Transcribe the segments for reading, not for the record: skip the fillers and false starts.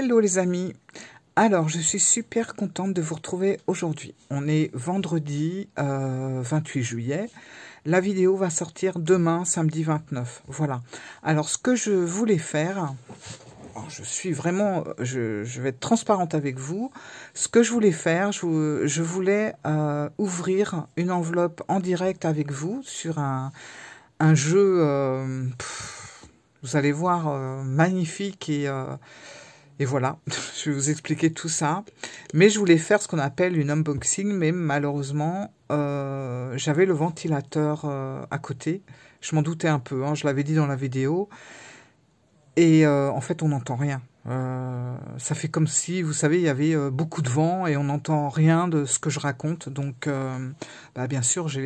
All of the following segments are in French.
Hello les amis. Alors, je suis super contente de vous retrouver aujourd'hui. On est vendredi 28 juillet. La vidéo va sortir demain, samedi 29. Voilà. Alors, ce que je voulais faire, je suis vraiment, je vais être transparente avec vous. Ce que je voulais faire, je voulais ouvrir une enveloppe en direct avec vous sur un jeu, vous allez voir, magnifique et voilà, je vais vous expliquer tout ça. Mais je voulais faire ce qu'on appelle une unboxing, mais malheureusement, j'avais le ventilateur à côté. Je m'en doutais un peu, hein, je l'avais dit dans la vidéo. Et en fait, on n'entend rien. Ça fait comme si, vous savez, il y avait beaucoup de vent et on n'entend rien de ce que je raconte. Donc, bien sûr, j'ai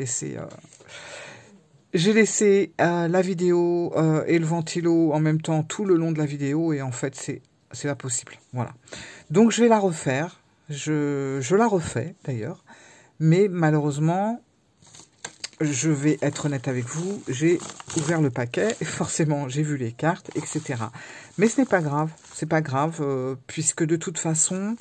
laissé la vidéo et le ventilo en même temps tout le long de la vidéo. Et en fait, c'est pas possible. Voilà. Donc, je vais la refaire. Je la refais, d'ailleurs. Mais malheureusement, je vais être honnête avec vous, j'ai ouvert le paquet, et forcément j'ai vu les cartes, etc. Mais ce n'est pas grave, puisque de toute façon,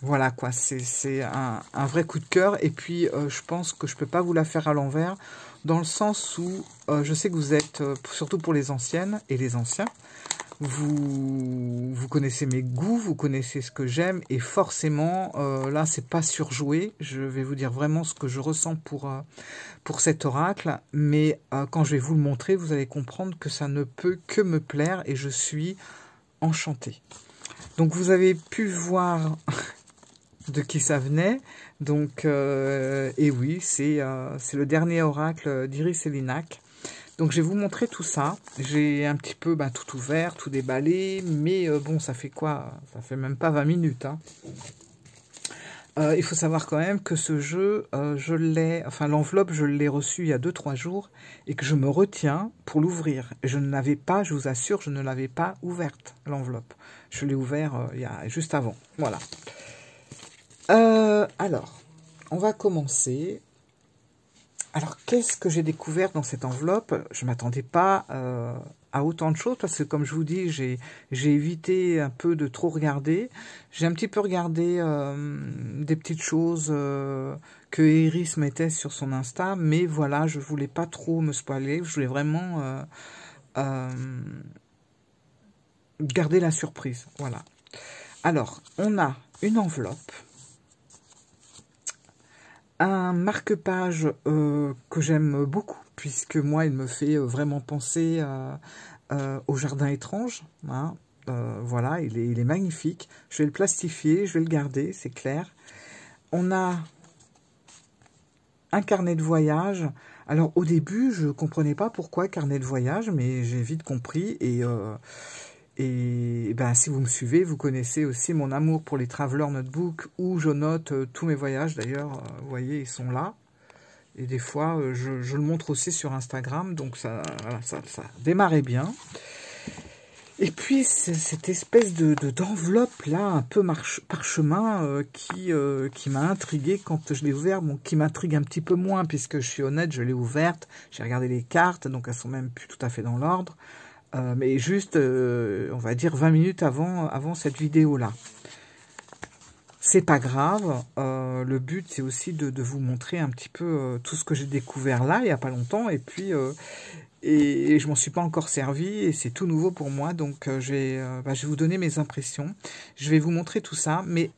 voilà quoi, c'est un vrai coup de cœur. Et puis je pense que je peux pas vous la faire à l'envers, dans le sens où je sais que vous êtes, surtout pour les anciennes et les anciens, vous connaissez mes goûts, vous connaissez ce que j'aime, et forcément, là, c'est pas surjoué. Je vais vous dire vraiment ce que je ressens pour cet oracle, mais quand je vais vous le montrer, vous allez comprendre que ça ne peut que me plaire, et je suis enchantée. Donc, vous avez pu voir de qui ça venait. Donc, et oui, c'est le dernier oracle d'Iris et Linac. Donc, je vais vous montrer tout ça. J'ai un petit peu tout ouvert, tout déballé. Mais bon, ça fait quoi? Ça fait même pas 20 minutes. Hein. Il faut savoir quand même que ce jeu, l'enveloppe, je l'ai reçue il y a 2-3 jours. Et que je me retiens pour l'ouvrir. Je ne l'avais pas, je vous assure, je ne l'avais pas ouverte, l'enveloppe. Je l'ai ouvert juste avant. Voilà. Alors, on va commencer. Alors, qu'est-ce que j'ai découvert dans cette enveloppe? Je ne m'attendais pas à autant de choses, parce que comme je vous dis, j'ai évité un peu de trop regarder. J'ai un petit peu regardé des petites choses que Iris mettait sur son Insta, mais voilà, je ne voulais pas trop me spoiler. Je voulais vraiment garder la surprise. Voilà. Alors, on a une enveloppe. Un marque-page que j'aime beaucoup, puisque moi, il me fait vraiment penser au jardin étrange. Hein. Voilà, il est magnifique. Je vais le plastifier, je vais le garder, c'est clair. On a un carnet de voyage. Alors, au début, je ne comprenais pas pourquoi carnet de voyage, mais j'ai vite compris. Et si vous me suivez, vous connaissez aussi mon amour pour les Traveler Notebook, où je note tous mes voyages. D'ailleurs, vous voyez, ils sont là. Et des fois, je le montre aussi sur Instagram. Donc, ça démarrait bien. Et puis, cette espèce d'enveloppe là, un peu parchemin, qui m'a intrigué quand je l'ai ouvert. Bon, qui m'intrigue un petit peu moins, puisque je suis honnête, je l'ai ouverte. J'ai regardé les cartes, donc elles sont même plus tout à fait dans l'ordre. Mais juste, on va dire 20 minutes avant cette vidéo-là. C'est pas grave. Le but, c'est aussi de vous montrer un petit peu tout ce que j'ai découvert là, il n'y a pas longtemps. Et puis, et je m'en suis pas encore servi. Et c'est tout nouveau pour moi. Donc, je vais vous donner mes impressions. Je vais vous montrer tout ça. Mais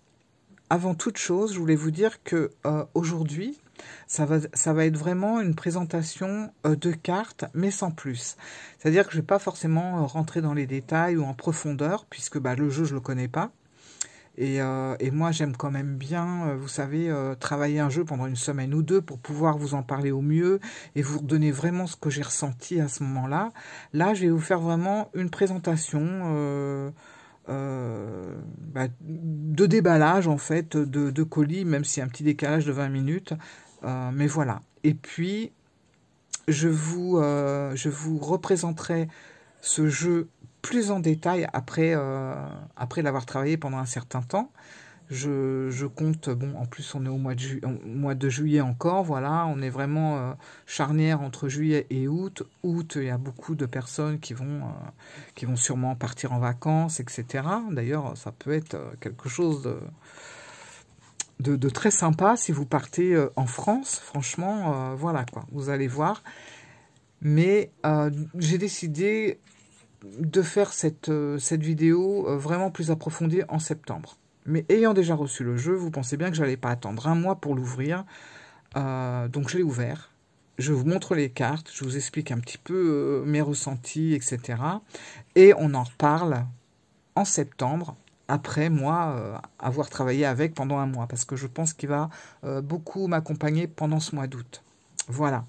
avant toute chose, je voulais vous dire que aujourd'hui, ça va être vraiment une présentation de cartes, mais sans plus. C'est-à-dire que je ne vais pas forcément rentrer dans les détails ou en profondeur, puisque le jeu, je ne le connais pas. Et moi, j'aime quand même bien, vous savez, travailler un jeu pendant une semaine ou deux pour pouvoir vous en parler au mieux et vous donner vraiment ce que j'ai ressenti à ce moment-là. Là, je vais vous faire vraiment une présentation de déballage, en fait, de colis, même s'il y a un petit décalage de 20 minutes. Mais voilà. Et puis, je vous représenterai ce jeu plus en détail après l'avoir travaillé pendant un certain temps. Je compte, bon, en plus on est au mois de juillet encore, voilà, on est vraiment charnière entre juillet et août. Août, il y a beaucoup de personnes qui vont sûrement partir en vacances, etc. D'ailleurs, ça peut être quelque chose de très sympa si vous partez en France, franchement, voilà quoi, vous allez voir. Mais j'ai décidé de faire cette vidéo vraiment plus approfondie en septembre. Mais ayant déjà reçu le jeu, vous pensez bien que je n'allais pas attendre un mois pour l'ouvrir. Donc je l'ai ouvert. Je vous montre les cartes, je vous explique un petit peu mes ressentis, etc. Et on en reparle en septembre, après moi avoir travaillé avec pendant un mois. Parce que je pense qu'il va beaucoup m'accompagner pendant ce mois d'août. Voilà.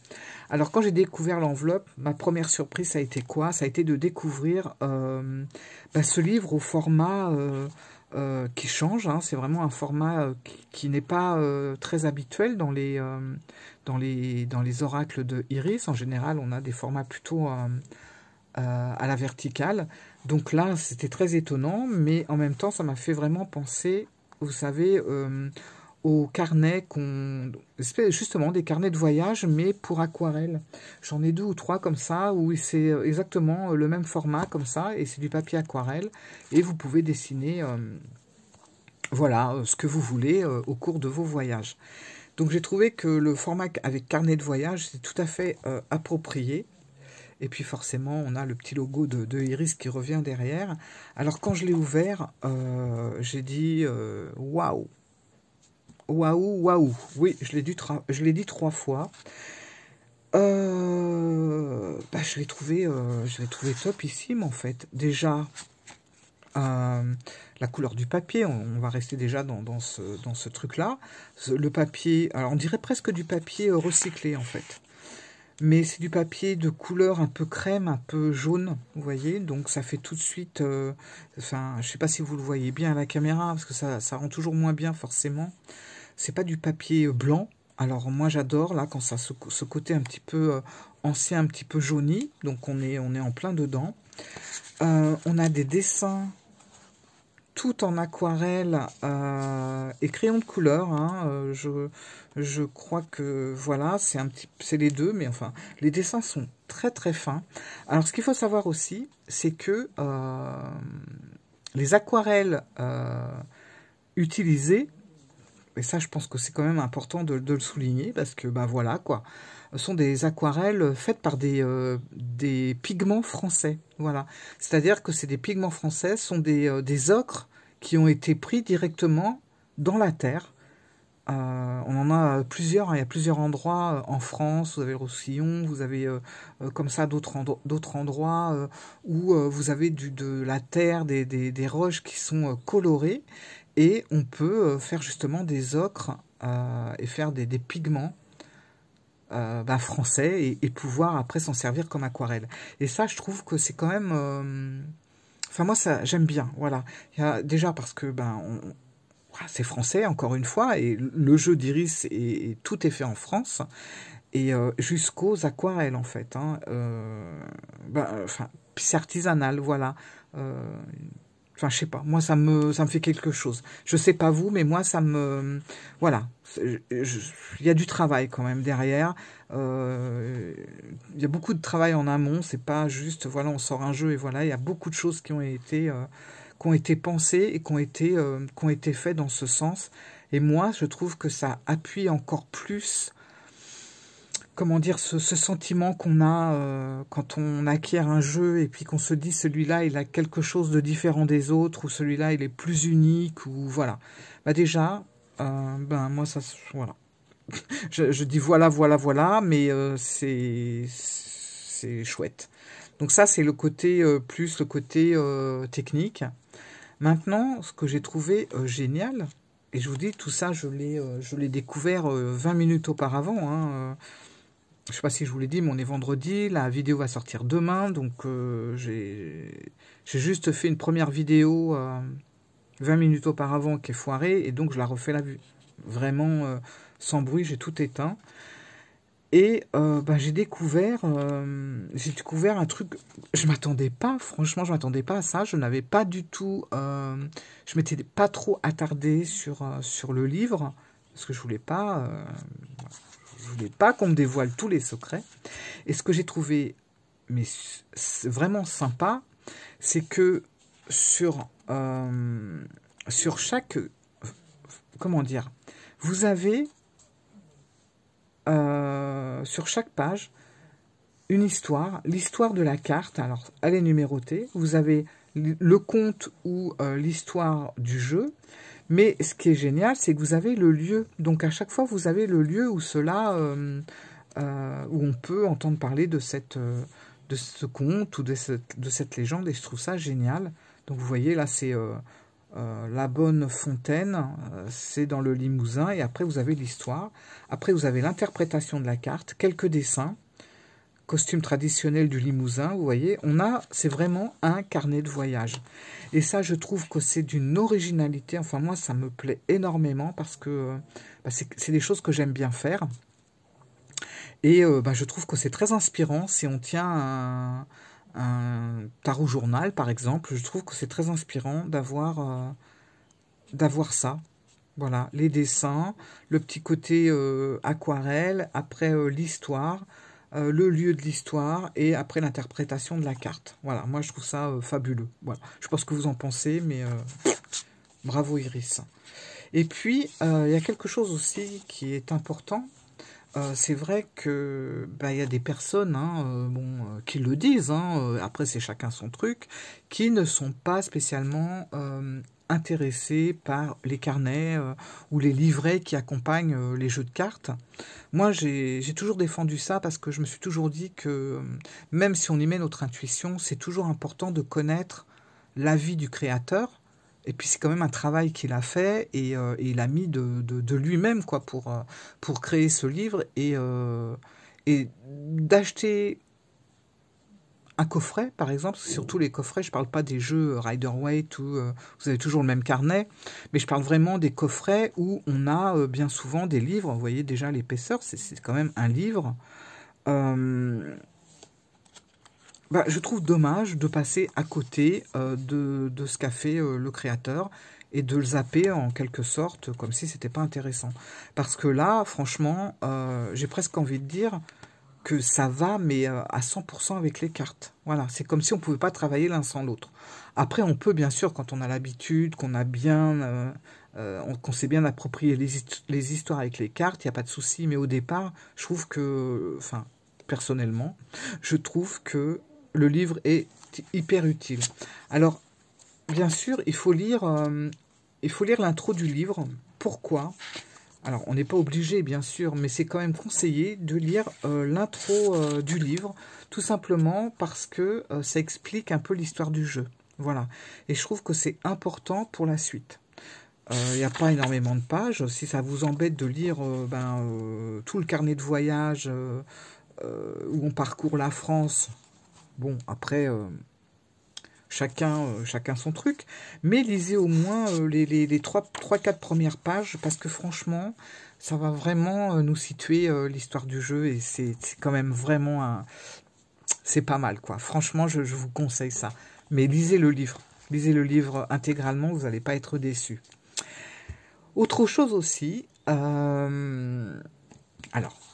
Alors, quand j'ai découvert l'enveloppe, ma première surprise, ça a été quoi? Ça a été de découvrir ce livre au format qui change. Hein. C'est vraiment un format qui n'est pas très habituel dans les oracles de Iris. En général, on a des formats plutôt à la verticale. Donc là, c'était très étonnant, mais en même temps, ça m'a fait vraiment penser, vous savez, aux carnets justement des carnets de voyage, mais pour aquarelle. J'en ai 2 ou 3 comme ça, où c'est exactement le même format comme ça, et c'est du papier aquarelle, et vous pouvez dessiner, voilà, ce que vous voulez au cours de vos voyages. Donc j'ai trouvé que le format avec carnet de voyage, c'est tout à fait approprié. Et puis forcément, on a le petit logo de Iris qui revient derrière. Alors quand je l'ai ouvert, j'ai dit waouh! Waouh, waouh. Oui, je l'ai dit 3 fois. Je l'ai trouvé topissime en fait. Déjà, la couleur du papier, on va rester déjà dans ce truc-là. Le papier, alors on dirait presque du papier recyclé en fait. Mais c'est du papier de couleur un peu crème, un peu jaune, vous voyez. Donc ça fait tout de suite, enfin, je sais pas si vous le voyez bien à la caméra, parce que ça rend toujours moins bien forcément. C'est pas du papier blanc. Alors moi j'adore là quand ça ce côté un petit peu ancien, un petit peu jauni. Donc on est en plein dedans. On a des dessins tout en aquarelle et crayon de couleur. Hein. Je crois que voilà, c'est les deux, mais enfin les dessins sont très très fins. Alors ce qu'il faut savoir aussi, c'est que les aquarelles utilisées, et ça je pense que c'est quand même important de le souligner, parce que ben voilà quoi, sont des aquarelles faites par des pigments français, voilà. C'est-à-dire que c'est des pigments français, sont des ocres qui ont été pris directement dans la terre. On en a plusieurs, hein, il y a plusieurs endroits en France, vous avez le Roussillon, vous avez comme ça d'autres endroits où vous avez de la terre, des roches qui sont colorées, et on peut faire justement des ocres et faire des pigments français et pouvoir après s'en servir comme aquarelle. Et ça, je trouve que c'est quand même... Enfin, moi, ça j'aime bien, voilà. Déjà parce que c'est français, encore une fois, et le jeu d'Iris, tout est fait en France, et jusqu'aux aquarelles, en fait. Hein, c'est artisanal, voilà. Enfin, je sais pas, moi, ça me fait quelque chose. Je sais pas vous, mais moi, ça me... Voilà, il y a du travail quand même derrière. Il y a beaucoup de travail en amont, c'est pas juste, voilà, on sort un jeu et voilà, il y a beaucoup de choses qui ont été pensées et qui ont été faites dans ce sens. Et moi, je trouve que ça appuie encore plus, comment dire, ce sentiment qu'on a quand on acquiert un jeu et puis qu'on se dit celui-là, il a quelque chose de différent des autres, ou celui-là, il est plus unique, ou voilà. Déjà, moi, ça, voilà. je dis voilà, mais c'est chouette. Donc ça, c'est le côté plus le côté technique. Maintenant, ce que j'ai trouvé génial, et je vous dis, tout ça, je l'ai découvert 20 minutes auparavant. Hein, je ne sais pas si je vous l'ai dit, mais on est vendredi, la vidéo va sortir demain, donc j'ai juste fait une première vidéo 20 minutes auparavant qui est foirée, et donc je la refais la vue. Vraiment, sans bruit, j'ai tout éteint. Et bah, j'ai découvert un truc, je m'attendais pas, franchement, je m'attendais pas à ça. Je n'avais pas du tout, je m'étais pas trop attardée sur le livre, parce que je voulais pas qu'on me dévoile tous les secrets. Et ce que j'ai trouvé, mais vraiment sympa, c'est que sur chaque, comment dire, vous avez sur chaque page une histoire, l'histoire de la carte. Alors, elle est numérotée. Vous avez le conte ou l'histoire du jeu. Mais ce qui est génial, c'est que vous avez le lieu. Donc, à chaque fois, vous avez le lieu où où on peut entendre parler de ce conte ou de cette légende. Et je trouve ça génial. Donc, vous voyez, là, c'est la bonne fontaine, c'est dans le Limousin, et après vous avez l'histoire. Après vous avez l'interprétation de la carte, quelques dessins, costume traditionnel du Limousin, vous voyez, c'est vraiment un carnet de voyage. Et ça, je trouve que c'est d'une originalité, enfin moi ça me plaît énormément, parce que bah, c'est des choses que j'aime bien faire. Et bah, je trouve que c'est très inspirant si on tient un tarot journal, par exemple. Je trouve que c'est très inspirant d'avoir ça. Voilà, les dessins, le petit côté aquarelle, après l'histoire, le lieu de l'histoire, et après l'interprétation de la carte. Voilà, moi je trouve ça fabuleux. Voilà, je sais pas ce que vous en pensez, mais bravo Iris. Et puis, il y a quelque chose aussi qui est important. C'est vrai que bah, y a des personnes qui le disent, après c'est chacun son truc, qui ne sont pas spécialement intéressés par les carnets ou les livrets qui accompagnent les jeux de cartes. Moi j'ai toujours défendu ça parce que je me suis toujours dit que même si on y met notre intuition, c'est toujours important de connaître l'avis du créateur. Et puis c'est quand même un travail qu'il a fait et il a mis de lui-même quoi pour créer ce livre et d'acheter un coffret par exemple, surtout les coffrets, je parle pas des jeux Rider-Waite où vous avez toujours le même carnet, mais je parle vraiment des coffrets où on a bien souvent des livres, vous voyez déjà l'épaisseur, c'est quand même un livre. Bah, je trouve dommage de passer à côté de ce qu'a fait le créateur et de le zapper en quelque sorte comme si c'était pas intéressant. Parce que là, franchement, j'ai presque envie de dire que ça va, mais à 100% avec les cartes. Voilà, c'est comme si on pouvait pas travailler l'un sans l'autre. Après, on peut bien sûr, quand on a l'habitude, qu'on a bien, qu'on s'est bien approprié les histoires avec les cartes, il n'y a pas de souci. Mais au départ, je trouve que, enfin, personnellement, je trouve que le livre est hyper utile. Alors, bien sûr, il faut lire l'intro du livre. Pourquoi? Alors, on n'est pas obligé, bien sûr, mais c'est quand même conseillé de lire l'intro du livre, tout simplement parce que ça explique un peu l'histoire du jeu. Voilà. Et je trouve que c'est important pour la suite. Il n'y a pas énormément de pages. Si ça vous embête de lire tout le carnet de voyage où on parcourt la France, bon, après, chacun son truc. Mais lisez au moins les 3-4 premières pages, parce que franchement, ça va vraiment nous situer l'histoire du jeu. Et c'est quand même vraiment c'est pas mal, quoi. Franchement, je vous conseille ça. Mais lisez le livre. Lisez le livre intégralement, vous n'allez pas être déçus. Autre chose aussi... alors,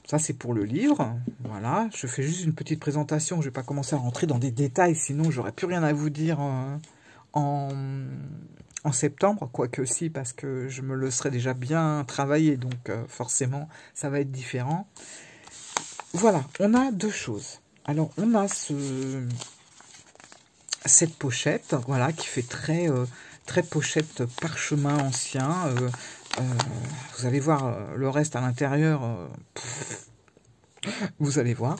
ça c'est pour le livre, voilà, je fais juste une petite présentation, je ne vais pas commencer à rentrer dans des détails, sinon j'aurais plus rien à vous dire en septembre, quoique si, parce que je me le serais déjà bien travaillé, donc forcément ça va être différent. Voilà, on a deux choses. Alors on a cette pochette, voilà, qui fait très pochette parchemin ancien. Vous allez voir le reste à l'intérieur, vous allez voir.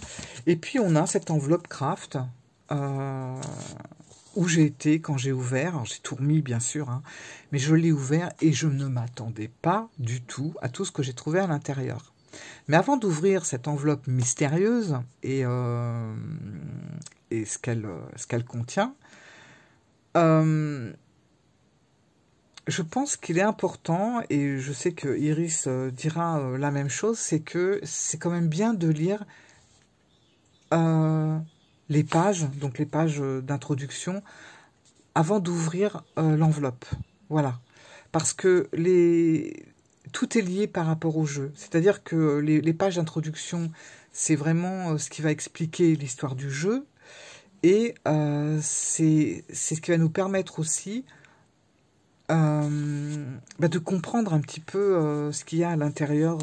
Et puis on a cette enveloppe craft où j'ai été quand j'ai ouvert. Alors j'ai tout remis bien sûr, hein, mais je l'ai ouvert et je ne m'attendais pas du tout à tout ce que j'ai trouvé à l'intérieur. Mais avant d'ouvrir cette enveloppe mystérieuse et ce qu'elle contient, je pense qu'il est important, et je sais que Iris dira la même chose, c'est que c'est quand même bien de lire les pages, donc les pages d'introduction, avant d'ouvrir l'enveloppe. Voilà. Parce que tout est lié par rapport au jeu. C'est-à-dire que les pages d'introduction, c'est vraiment ce qui va expliquer l'histoire du jeu. Et c'est ce qui va nous permettre aussi de comprendre un petit peu ce qu'il y a à l'intérieur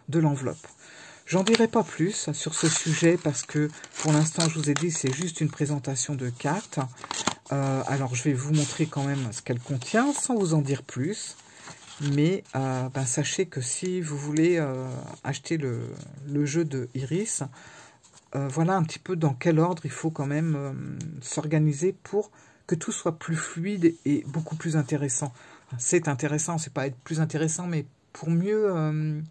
de l'enveloppe. J'en dirai pas plus sur ce sujet parce que pour l'instant, je vous ai dit, c'est juste une présentation de cartes. Alors, je vais vous montrer quand même ce qu'elle contient sans vous en dire plus. Mais sachez que si vous voulez acheter le jeu de Iris, voilà un petit peu dans quel ordre il faut quand même s'organiser pour que tout soit plus fluide et beaucoup plus intéressant. C'est intéressant, c'est pas être plus intéressant, mais pour mieux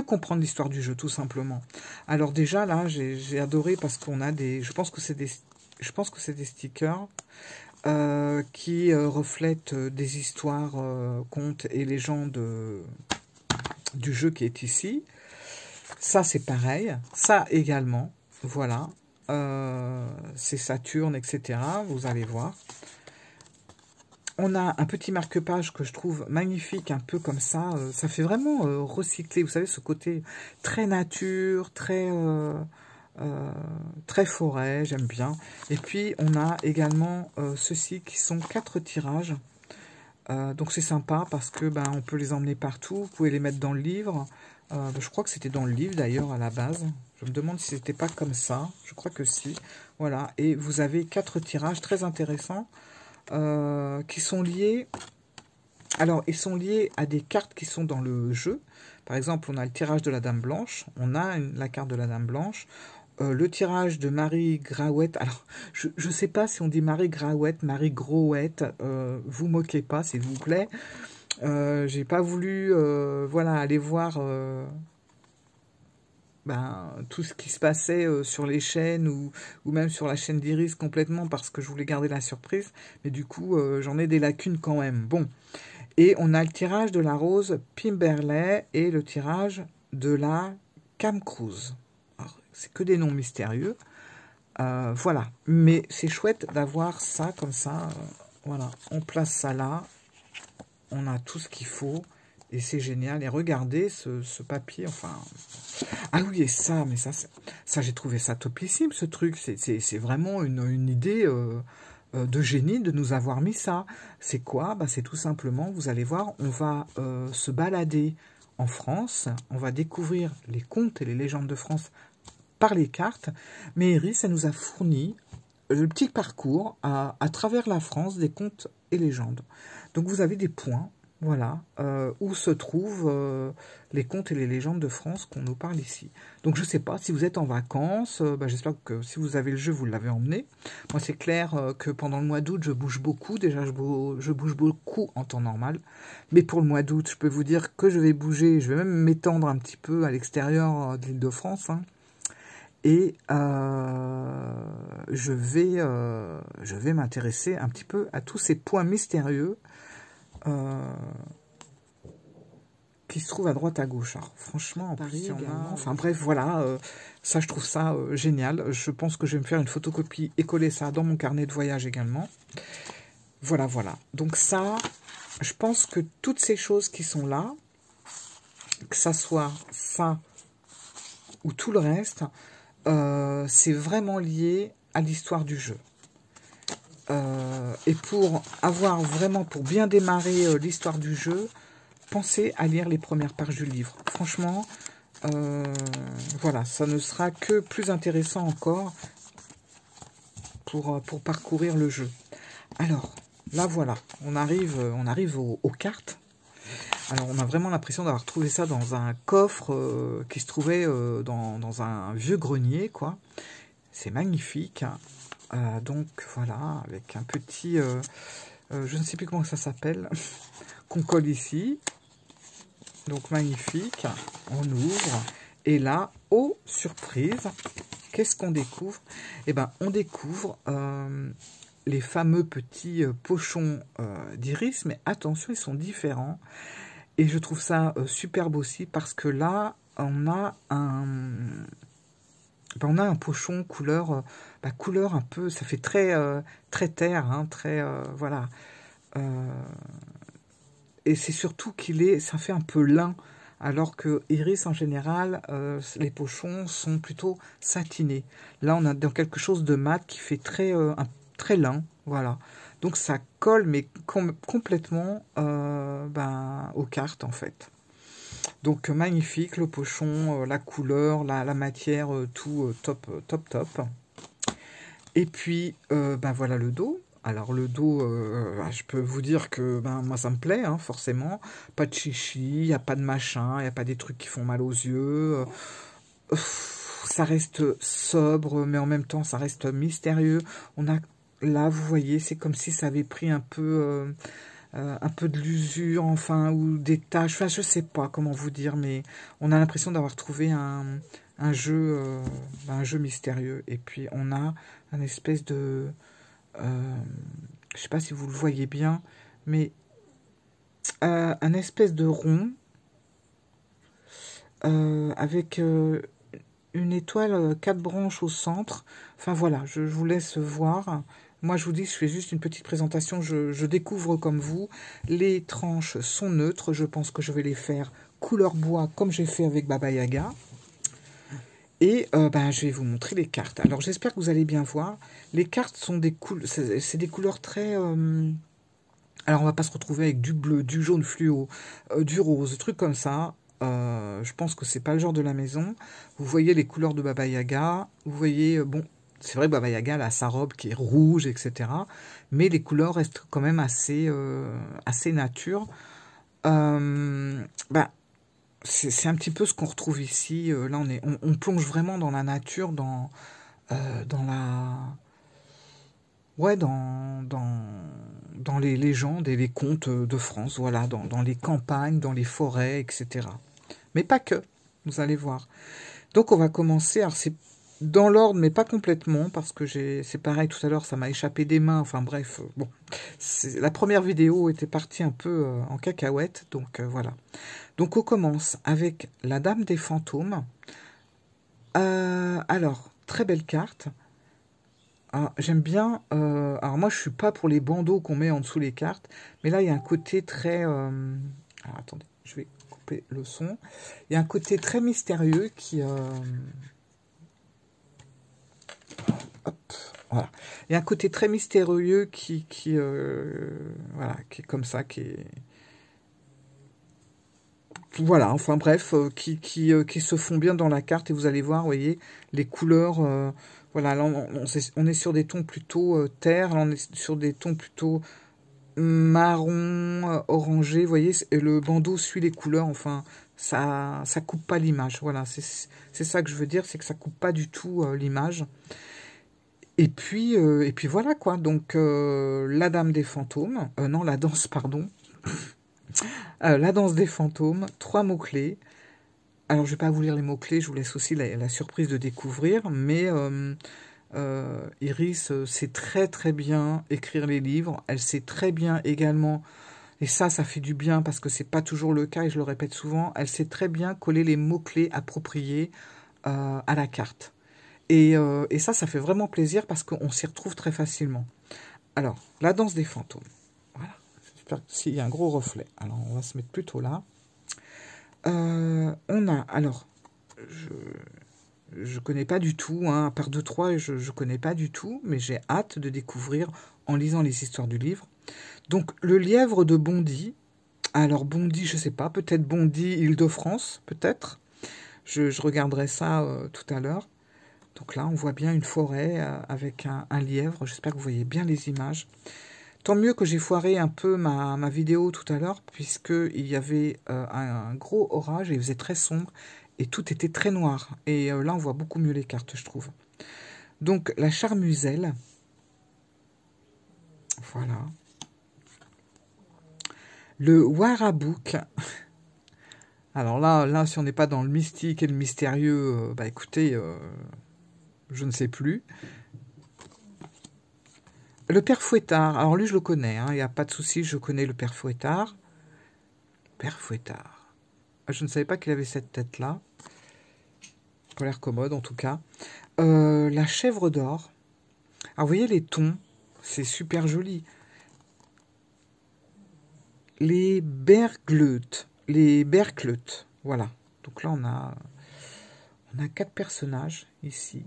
comprendre l'histoire du jeu, tout simplement. Alors déjà, là, j'ai adoré parce qu'on a des... Je pense que c'est des stickers qui reflètent des histoires, contes et légendes du jeu qui est ici. Ça, c'est pareil. Ça également. Voilà. C'est Saturne, etc. Vous allez voir. On a un petit marque-page que je trouve magnifique, un peu comme ça. Ça fait vraiment recycler. Vous savez, ce côté très nature, très forêt, j'aime bien. Et puis, on a également ceux-ci qui sont 4 tirages. Donc, c'est sympa parce que on peut les emmener partout. Vous pouvez les mettre dans le livre. Je crois que c'était dans le livre, d'ailleurs, à la base. Je me demande si c'était pas comme ça. Je crois que si. Voilà. Et vous avez 4 tirages très intéressants qui sont liés... Alors, ils sont liés à des cartes qui sont dans le jeu. Par exemple, on a le tirage de la Dame Blanche. On a la carte de la Dame Blanche. Le tirage de Marie Grawette. Alors, je ne sais pas si on dit Marie Grawette, Marie Grouette. Vous moquez pas, s'il vous plaît. J'ai pas voulu voilà, aller voir tout ce qui se passait sur les chaînes ou même sur la chaîne d'Iris complètement parce que je voulais garder la surprise. Mais du coup, j'en ai des lacunes quand même. Bon. Et on a le tirage de la rose Pimberley et le tirage de la Cam Cruise. C'est que des noms mystérieux. Voilà. Mais c'est chouette d'avoir ça comme ça. Voilà. On place ça là. On a tout ce qu'il faut. Et c'est génial. Et regardez ce papier. Enfin. Ah oui, et ça. Mais ça j'ai trouvé ça topissime, ce truc. C'est vraiment une idée de génie de nous avoir mis ça. C'est quoi? C'est tout simplement, vous allez voir, on va se balader en France. On va découvrir les contes et les légendes de France par les cartes, mais Iris, elle nous a fourni le petit parcours à travers la France des contes et légendes. Donc vous avez des points, voilà, où se trouvent les contes et les légendes de France qu'on nous parle ici. Donc je ne sais pas, si vous êtes en vacances, j'espère que si vous avez le jeu, vous l'avez emmené. Moi c'est clair que pendant le mois d'août, je bouge beaucoup, déjà je bouge beaucoup en temps normal. Mais pour le mois d'août, je peux vous dire que je vais bouger, je vais même m'étendre un petit peu à l'extérieur de l'Île-de-France, hein. Et je vais m'intéresser un petit peu à tous ces points mystérieux qui se trouvent à droite à gauche. Alors, franchement, en Paris également. Enfin bref, voilà, ça je trouve ça génial. Je pense que je vais me faire une photocopie et coller ça dans mon carnet de voyage également. Voilà, voilà. Donc ça, je pense que toutes ces choses qui sont là, que ça soit ça ou tout le reste... c'est vraiment lié à l'histoire du jeu. Et pour bien démarrer l'histoire du jeu, pensez à lire les premières pages du livre. Franchement, voilà, ça ne sera que plus intéressant encore pour parcourir le jeu. Alors, là voilà, on arrive aux cartes. Alors, on a vraiment l'impression d'avoir trouvé ça dans un coffre qui se trouvait dans un vieux grenier, quoi. C'est magnifique. Donc, voilà, avec un petit... je ne sais plus comment ça s'appelle, qu'on colle ici. Donc, magnifique. On ouvre. Et là, oh, surprise, qu'est-ce qu'on découvre? Eh bien, on découvre les fameux petits pochons d'Iris, mais attention, ils sont différents. Et je trouve ça superbe aussi parce que là, on a un pochon couleur, couleur un peu, ça fait très, très terre, hein, très, voilà. Et c'est surtout ça fait un peu lin, alors que Iris en général, les pochons sont plutôt satinés. Là, on a dans quelque chose de mat qui fait très, très lin, voilà. Donc ça colle, mais complètement aux cartes en fait. Donc magnifique, le pochon, la couleur, la matière, tout top, top, top. Et puis, voilà le dos. Alors le dos, je peux vous dire que moi ça me plaît, hein, forcément. Pas de chichi, il n'y a pas de machin, il n'y a pas des trucs qui font mal aux yeux. Ça reste sobre, mais en même temps ça reste mystérieux. On a là, vous voyez, c'est comme si ça avait pris un peu de l'usure, enfin, ou des taches. Enfin, je sais pas comment vous dire, mais on a l'impression d'avoir trouvé un jeu mystérieux. Et puis on a un espèce de, je sais pas si vous le voyez bien, mais un espèce de rond avec une étoile, 4 branches au centre. Enfin voilà, je vous laisse voir. Moi, je vous dis, je fais juste une petite présentation. Je découvre comme vous. Les tranches sont neutres. Je pense que je vais les faire couleur bois, comme j'ai fait avec Baba Yaga. Et je vais vous montrer les cartes. Alors, j'espère que vous allez bien voir. Les cartes sont c'est des couleurs très... Alors, on va pas se retrouver avec du bleu, du jaune fluo, du rose, des trucs comme ça. Je pense que c'est pas le genre de la maison. Vous voyez les couleurs de Baba Yaga. Vous voyez, bon, c'est vrai que Baba Yaga elle a sa robe qui est rouge, etc. Mais les couleurs restent quand même assez nature. C'est un petit peu ce qu'on retrouve ici. Là, on plonge vraiment dans la nature, dans la... Ouais, dans les légendes et les contes de France, voilà, dans les campagnes, dans les forêts, etc. Mais pas que, vous allez voir. Donc on va commencer, alors c'est dans l'ordre, mais pas complètement, parce que c'est pareil, tout à l'heure, ça m'a échappé des mains, enfin bref, bon. La première vidéo était partie un peu en cacahuète, donc voilà. Donc on commence avec la Dame des Fantômes. Alors, très belle carte. J'aime bien, alors moi je suis pas pour les bandeaux qu'on met en dessous les cartes, mais là il y a un côté très... alors attendez, je vais couper le son. Il y a un côté très mystérieux qui... hop, voilà. Il y a un côté très mystérieux voilà, qui est comme ça, qui est... Voilà, enfin bref, qui se font bien dans la carte, et vous allez voir, vous voyez, les couleurs... voilà, là on est sur des tons plutôt terre, là on est sur des tons plutôt marron, orangé, vous voyez, et le bandeau suit les couleurs, enfin, ça coupe pas l'image, voilà, c'est ça que je veux dire, c'est que ça coupe pas du tout l'image. Et puis voilà quoi, donc la Dame des Fantômes, non, la danse, pardon, la danse des fantômes, 3 mots-clés. Alors, je ne vais pas vous lire les mots-clés, je vous laisse aussi la surprise de découvrir, mais Iris sait très très bien écrire les livres, elle sait très bien également, et ça fait du bien parce que c'est pas toujours le cas, et je le répète souvent, elle sait très bien coller les mots-clés appropriés à la carte. Et ça fait vraiment plaisir parce qu'on s'y retrouve très facilement. Alors, la danse des fantômes. Voilà. J'espère qu'il y a un gros reflet. Alors, on va se mettre plutôt là. On a, alors, je connais pas du tout, hein, à part 2-3, je connais pas du tout, mais j'ai hâte de découvrir en lisant les histoires du livre. Donc, le lièvre de Bondy. Alors, Bondy, je sais pas, peut-être Bondy, Île-de-France, peut-être. Je regarderai ça tout à l'heure. Donc là, on voit bien une forêt avec un lièvre. J'espère que vous voyez bien les images. Tant mieux que j'ai foiré un peu ma vidéo tout à l'heure, puisqu'il y avait un gros orage et il faisait très sombre et tout était très noir. Et là, on voit beaucoup mieux les cartes, je trouve. Donc, la charmuselle. Voilà. Le Warabouk. Alors là, si on n'est pas dans le mystique et le mystérieux, écoutez, je ne sais plus. Le père Fouettard. Alors lui, je le connais, hein, il n'y a pas de souci, je connais le père Fouettard. Père Fouettard. Je ne savais pas qu'il avait cette tête-là. Pas l'air commode, en tout cas. La chèvre d'or. Alors, vous voyez les tons, c'est super joli. Les Bergleut. Les Bergleut. Voilà. Donc là, on a 4 personnages ici.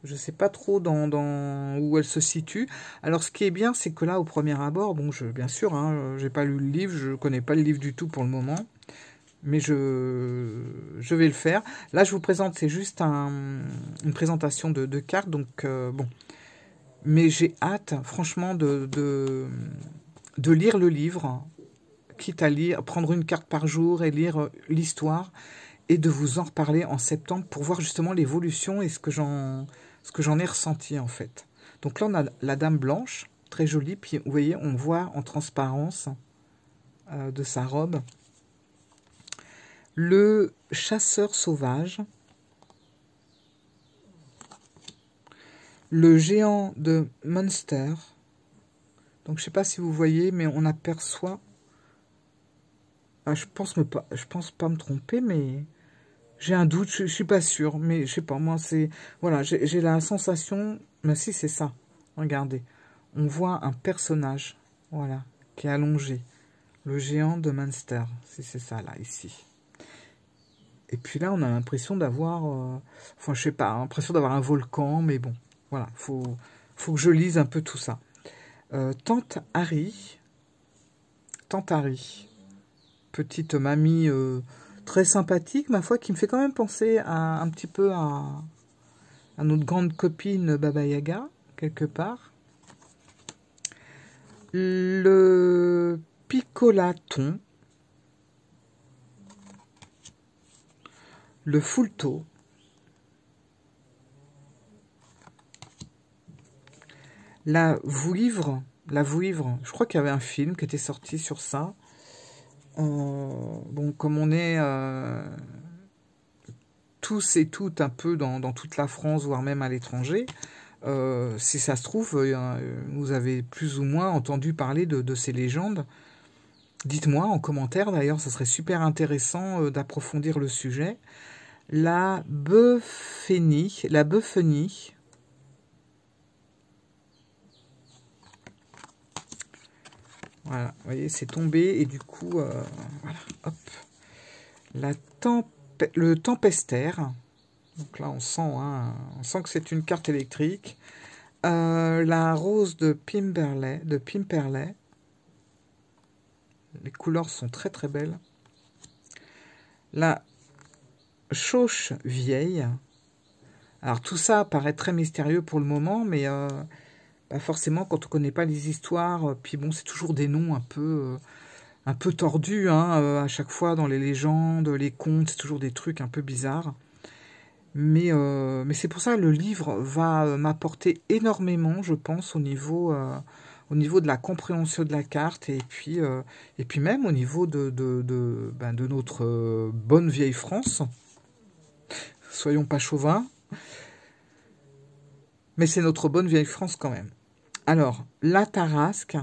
Je ne sais pas trop où elle se situe. Alors, ce qui est bien, c'est que là, au premier abord, bon, bien sûr, hein, j'ai pas lu le livre, je connais pas le livre du tout pour le moment, mais je vais le faire. Là, je vous présente, c'est juste une présentation de cartes, donc bon. Mais j'ai hâte, franchement, de lire le livre, quitte à prendre une carte par jour et lire l'histoire, et de vous en reparler en septembre pour voir justement l'évolution et ce que j'en ai ressenti en fait. Donc là, on a la Dame Blanche, très jolie, puis vous voyez, on voit en transparence de sa robe. Le chasseur sauvage. Le géant de Munster. Donc je ne sais pas si vous voyez, mais on aperçoit... Ah, je pense pas me tromper, mais... J'ai un doute, je suis pas sûre, mais je sais pas, moi c'est... Voilà, j'ai la sensation... Mais si, c'est ça. Regardez. On voit un personnage, voilà, qui est allongé. Le géant de Munster. Si c'est ça, là, ici. Et puis là, on a l'impression d'avoir... enfin, je sais pas, l'impression d'avoir un volcan, mais bon. Voilà, faut que je lise un peu tout ça. Tante Harry. Tante Harry. Petite mamie... très sympathique, ma foi, qui me fait quand même penser un petit peu à notre grande copine Baba Yaga, quelque part. Le picolaton. Le foulto. La vouivre. La vouivre. Je crois qu'il y avait un film qui était sorti sur ça. Bon, comme on est tous et toutes un peu dans toute la France, voire même à l'étranger, si ça se trouve, vous avez plus ou moins entendu parler de ces légendes. Dites-moi en commentaire, d'ailleurs, ça serait super intéressant d'approfondir le sujet. La Beuphenie. Voilà, vous voyez, c'est tombé et du coup, voilà, hop. Le tempestaire. Donc là, on sent que c'est une carte électrique. La rose de Pimperley. Les couleurs sont très très belles. La chauche vieille. Alors tout ça paraît très mystérieux pour le moment, mais pas forcément quand on ne connaît pas les histoires. Puis bon, c'est toujours des noms un peu tordus, hein, à chaque fois dans les légendes, les contes, c'est toujours des trucs un peu bizarres. Mais c'est pour ça que le livre va m'apporter énormément, je pense, au niveau de la compréhension de la carte et puis même au niveau de notre bonne vieille France. Soyons pas chauvins. Mais c'est notre bonne vieille France quand même. Alors, la Tarasque.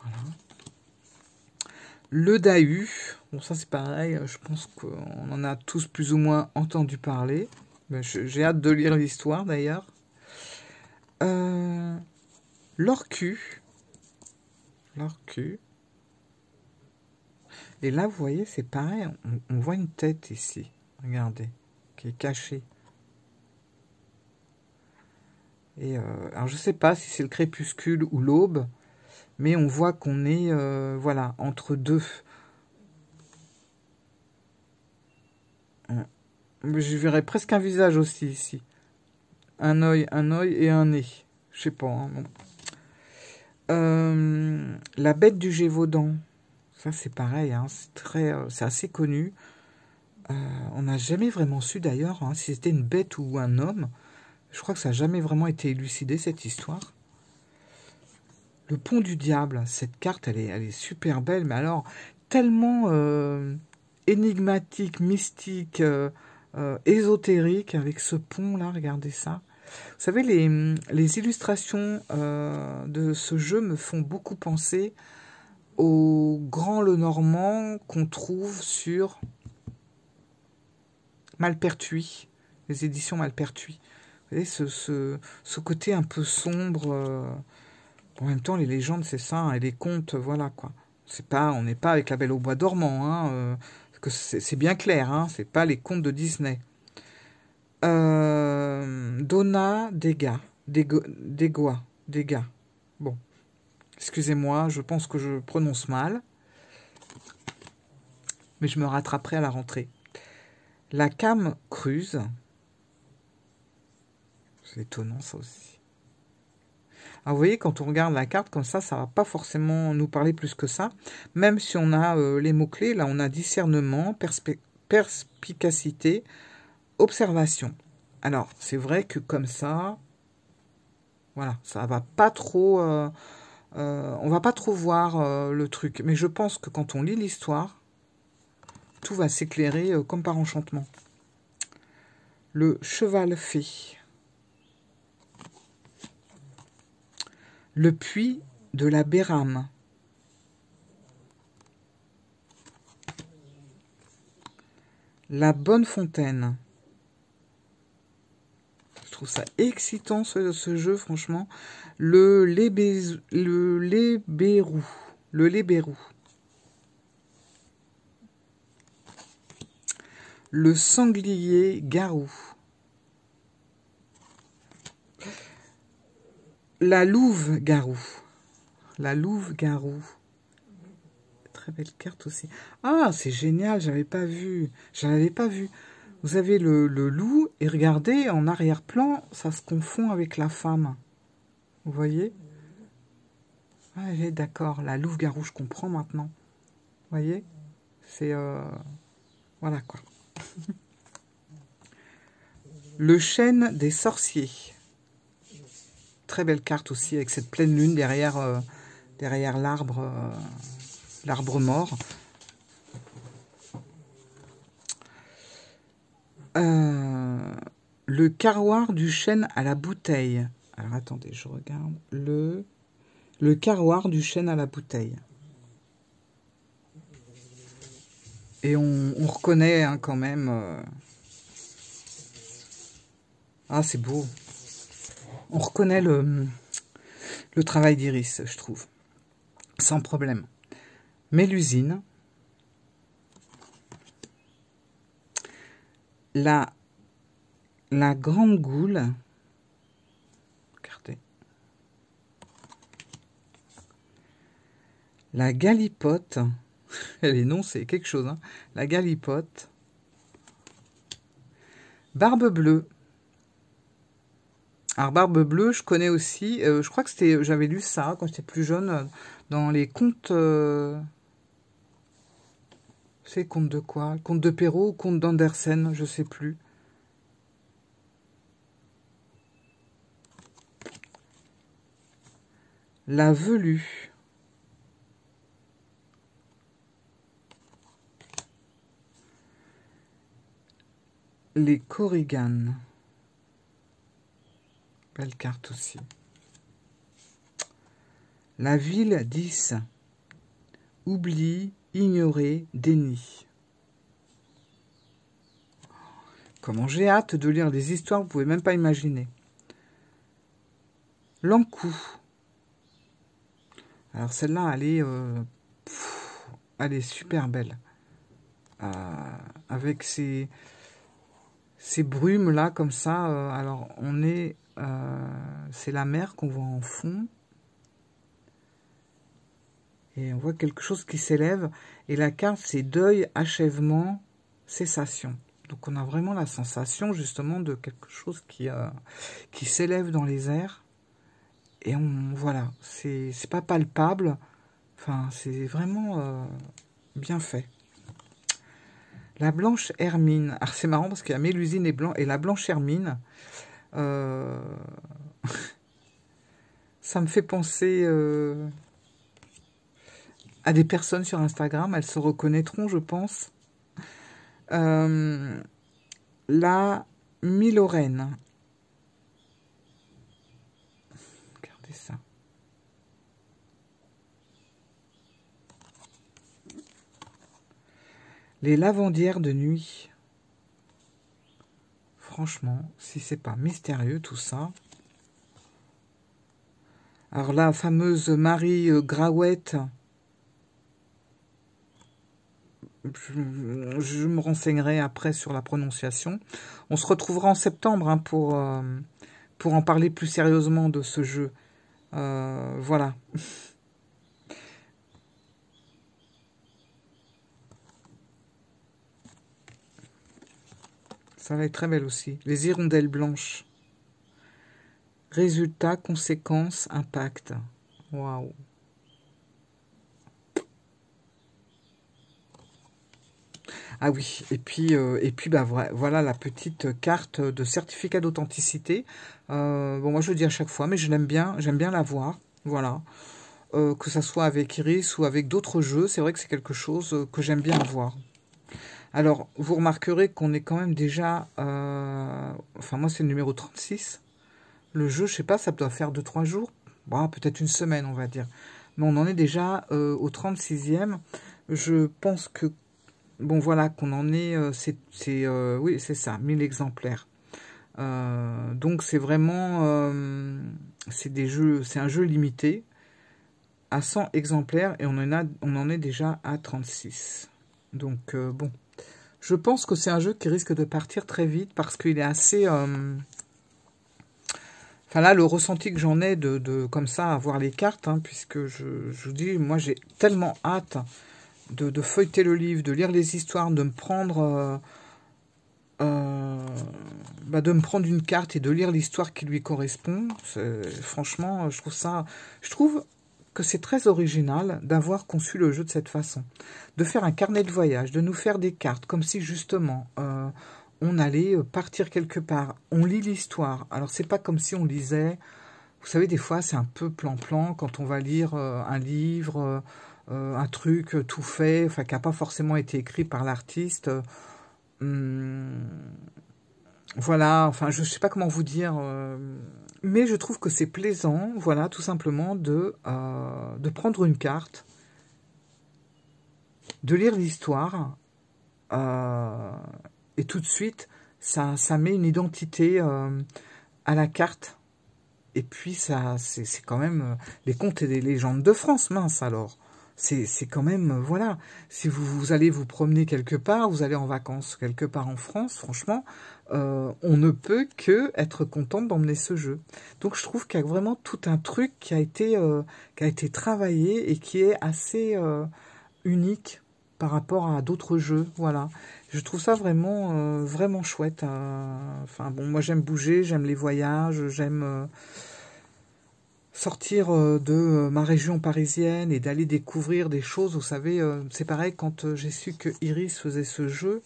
Voilà. Le Dahu. Bon, ça c'est pareil, je pense qu'on en a tous plus ou moins entendu parler. J'ai hâte de lire l'histoire d'ailleurs. L'Orcu. Et là, vous voyez, c'est pareil, on voit une tête ici. Regardez, qui est cachée. Et alors, je ne sais pas si c'est le crépuscule ou l'aube, mais on voit qu'on est, voilà, entre deux. Je verrais presque un visage aussi ici. Un œil et un nez. Je sais pas. Hein, bon. La bête du Gévaudan. Ça, c'est pareil. Hein, c'est assez connu. On n'a jamais vraiment su d'ailleurs hein, si c'était une bête ou un homme. Je crois que ça n'a jamais vraiment été élucidé, cette histoire. Le pont du diable. Cette carte, elle est super belle. Mais alors, tellement énigmatique, mystique... ésotérique avec ce pont là, regardez ça. Vous savez, les illustrations de ce jeu me font beaucoup penser au Grand Lenormand qu'on trouve sur Malpertuis, les éditions Malpertuis. Vous voyez, ce côté un peu sombre. En même temps, les légendes, c'est ça, et les contes, voilà, quoi. On n'est pas avec La Belle au bois dormant, hein, que c'est bien clair, hein, c'est pas les contes de Disney. Donna Degois. Bon, excusez-moi, je pense que je prononce mal, mais je me rattraperai à la rentrée. La Cam Cruz. C'est étonnant, ça aussi. Alors, vous voyez, quand on regarde la carte comme ça ne va pas forcément nous parler plus que ça. Même si on a les mots-clés, là, on a discernement, perspicacité, observation. Alors, c'est vrai que comme ça, voilà, ça va pas trop... on va pas trop voir le truc. Mais je pense que quand on lit l'histoire, tout va s'éclairer comme par enchantement. Le cheval fée. Le puits de la Bérame. La Bonne Fontaine. Je trouve ça excitant ce jeu, franchement. Le Lébérou. Le Lébérou. Le Sanglier Garou. La Louve Garou. La Louve Garou. Très belle carte aussi. Ah, c'est génial, j'avais pas vu. Je l'avais pas vu. Vous avez le loup, et regardez, en arrière-plan, ça se confond avec la femme. Vous voyez? Ah, d'accord, la Louve-Garou, je comprends maintenant. Vous voyez? C'est... voilà, quoi. Le chêne des sorciers. Très belle carte aussi, avec cette pleine lune derrière, derrière l'arbre l'arbre mort. Le carroir du chêne à la bouteille. Alors, attendez, je regarde. Le carroir du chêne à la bouteille. Et on reconnaît hein, quand même... Ah, c'est beau. On reconnaît le travail d'Iris, je trouve. Sans problème. Mélusine. La grande goule. Regardez. La galipote. Les noms, c'est quelque chose. Hein. La galipote. Barbe bleue. Alors, Barbe bleue, je connais aussi. Je crois que j'avais lu ça quand j'étais plus jeune, dans les contes... c'est contes de quoi? Contes de Perrault ou contes d'Andersen, je sais plus. La velue. Les Korrigan. Belle carte aussi. La ville 10. Oubli, ignoré, déni. Comment j'ai hâte de lire des histoires, vous pouvez même pas imaginer. L'Ancou. Alors celle-là, elle est super belle. Avec ces brumes là comme ça. Alors c'est la mer qu'on voit en fond. Et on voit quelque chose qui s'élève. Et la carte, c'est deuil, achèvement, cessation. Donc on a vraiment la sensation justement de quelque chose qui s'élève dans les airs. Et voilà, c'est pas palpable. Enfin, c'est vraiment bien fait. La blanche hermine. Alors c'est marrant parce qu'il y a Mélusine et la blanche hermine. Ça me fait penser à des personnes sur Instagram. Elles se reconnaîtront, je pense. La Milorène. c'est ça. Les lavandières de nuit. Franchement, si c'est pas mystérieux tout ça. Alors la fameuse Marie Grawett, je me renseignerai après sur la prononciation. On se retrouvera en septembre hein, pour en parler plus sérieusement de ce jeu. Voilà. Ça va être très belle aussi. Les hirondelles blanches. Résultat, conséquences, impact. Waouh. Ah oui, et puis bah, voilà la petite carte de certificat d'authenticité. Bon, moi je le dis à chaque fois, mais j'aime bien la voir. Voilà. Que ça soit avec Iris ou avec d'autres jeux, c'est vrai que c'est quelque chose que j'aime bien avoir. Alors, vous remarquerez qu'on est quand même déjà... enfin, moi, c'est le numéro 36. Le jeu, je sais pas, ça doit faire 2-3 jours. Bon, peut-être une semaine, on va dire. Mais on en est déjà au 36e. Je pense que... Bon, voilà, qu'on en est... oui, c'est ça, 1000 exemplaires. Donc, c'est vraiment... c'est un jeu limité à 100 exemplaires et on en est déjà à 36. Donc, bon... Je pense que c'est un jeu qui risque de partir très vite parce qu'il est assez... Enfin là, le ressenti que j'en ai de comme ça, à voir les cartes, hein, puisque je vous dis, moi j'ai tellement hâte de feuilleter le livre, de lire les histoires, de me prendre... de me prendre une carte et de lire l'histoire qui lui correspond. Franchement, je trouve que c'est très original d'avoir conçu le jeu de cette façon. De faire un carnet de voyage, de nous faire des cartes, comme si justement on allait partir quelque part. On lit l'histoire. Alors c'est pas comme si on lisait... Vous savez, des fois c'est un peu plan-plan quand on va lire un livre, un truc tout fait, enfin qui n'a pas forcément été écrit par l'artiste. Voilà, enfin je sais pas comment vous dire... mais je trouve que c'est plaisant, voilà, tout simplement de prendre une carte, de lire l'histoire, et tout de suite, ça met une identité à la carte. Et puis, c'est quand même les contes et les légendes de France, mince alors. C'est quand même, voilà, si vous allez vous promener quelque part, vous allez en vacances quelque part en France, franchement, on ne peut que être contente d'emmener ce jeu. Donc je trouve qu'il y a vraiment tout un truc qui a été travaillé et qui est assez unique par rapport à d'autres jeux, voilà. Je trouve ça vraiment, vraiment chouette. Enfin bon, moi j'aime bouger, j'aime les voyages, j'aime... sortir de ma région parisienne et d'aller découvrir des choses. Vous savez, c'est pareil, quand j'ai su que Iris faisait ce jeu,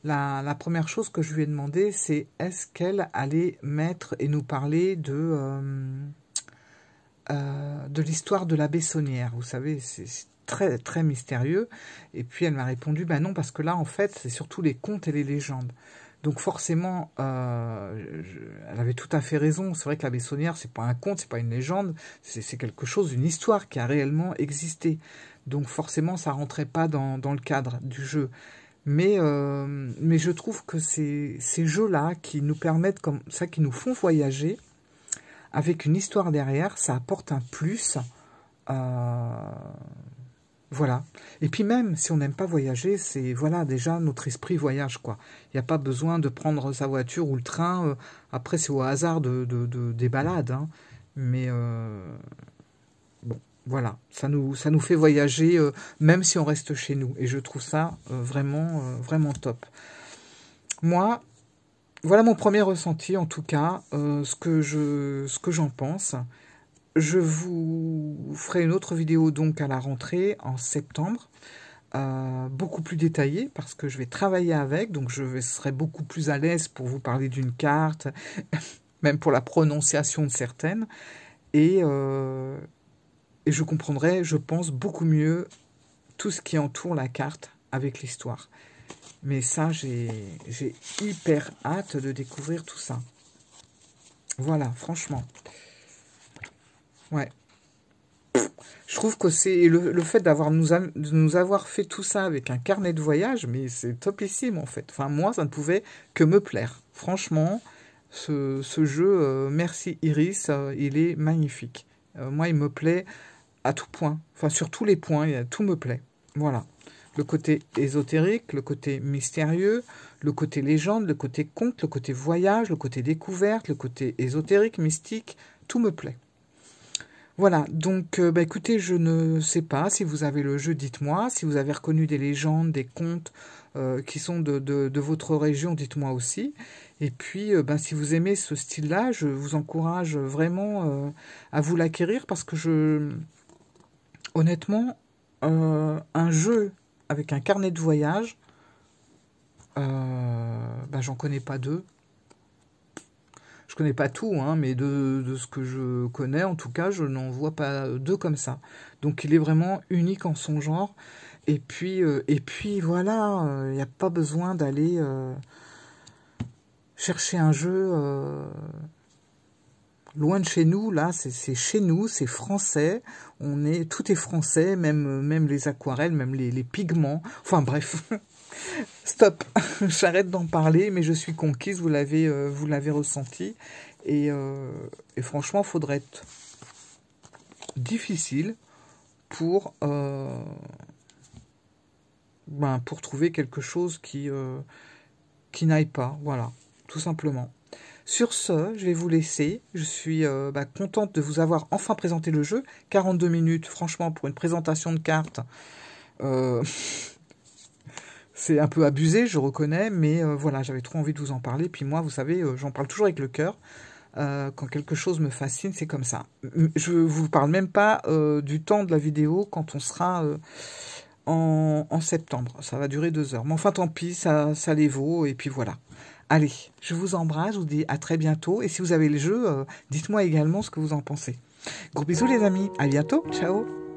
la première chose que je lui ai demandé, c'est est-ce qu'elle allait mettre et nous parler de l'histoire de la Bessonnière. Vous savez, c'est très, très mystérieux. Et puis elle m'a répondu, ben non, parce que là, en fait, c'est surtout les contes et les légendes. Donc forcément, elle avait tout à fait raison. C'est vrai que la Bessonnière, c'est pas un conte, c'est pas une légende, c'est quelque chose, une histoire qui a réellement existé. Donc forcément, ça rentrait pas dans le cadre du jeu. Mais je trouve que ces jeux-là qui nous permettent comme ça, qui nous font voyager, avec une histoire derrière, ça apporte un plus. Voilà. Et puis même, si on n'aime pas voyager, c'est, voilà, déjà, notre esprit voyage, quoi. Il n'y a pas besoin de prendre sa voiture ou le train. Après, c'est au hasard des balades. Hein. Mais, bon, voilà. Ça nous fait voyager, même si on reste chez nous. Et je trouve ça vraiment, vraiment top. Moi, voilà mon premier ressenti, en tout cas, ce que j'en pense. Je vous ferai une autre vidéo donc à la rentrée en septembre, beaucoup plus détaillée parce que je vais travailler avec, donc serai beaucoup plus à l'aise pour vous parler d'une carte, même pour la prononciation de certaines, et je comprendrai, je pense, beaucoup mieux tout ce qui entoure la carte avec l'histoire. Mais ça, j'ai hyper hâte de découvrir tout ça. Voilà, franchement. Ouais. Je trouve que c'est le fait de nous avoir fait tout ça avec un carnet de voyage, mais c'est topissime en fait. Enfin, moi, ça ne pouvait que me plaire. Franchement, ce jeu, merci Iris, il est magnifique. Moi, il me plaît à tout point. Enfin, sur tous les points, tout me plaît. Voilà. Le côté ésotérique, le côté mystérieux, le côté légende, le côté conte, le côté voyage, le côté découverte, le côté ésotérique, mystique, tout me plaît. Voilà, donc bah, écoutez, je ne sais pas si vous avez le jeu, dites-moi. Si vous avez reconnu des légendes, des contes qui sont de votre région, dites-moi aussi. Et puis, ben, si vous aimez ce style-là, je vous encourage vraiment à vous l'acquérir parce que honnêtement, un jeu avec un carnet de voyage, ben, j'en connais pas deux. Je connais pas tout, hein, mais de ce que je connais, en tout cas, je n'en vois pas deux comme ça. Donc il est vraiment unique en son genre. Et puis voilà, il n'y a pas besoin d'aller chercher un jeu loin de chez nous. Là, c'est chez nous, c'est français. Tout est français, même les aquarelles, même les pigments. Enfin bref. Stop, j'arrête d'en parler, mais je suis conquise, vous l'avez ressenti. Et franchement, il faudrait être difficile pour trouver quelque chose qui n'aille pas. Voilà, tout simplement. Sur ce, je vais vous laisser. Je suis contente de vous avoir enfin présenté le jeu. 42 minutes, franchement, pour une présentation de cartes. C'est un peu abusé, je reconnais, mais voilà, j'avais trop envie de vous en parler. Puis moi, vous savez, j'en parle toujours avec le cœur. Quand quelque chose me fascine, c'est comme ça. Je vous parle même pas du temps de la vidéo quand on sera en septembre. Ça va durer 2 heures. Mais enfin, tant pis, ça les vaut. Et puis voilà. Allez, je vous embrasse, je vous dis à très bientôt. Et si vous avez le jeu, dites-moi également ce que vous en pensez. Gros bisous les amis, à bientôt, ciao.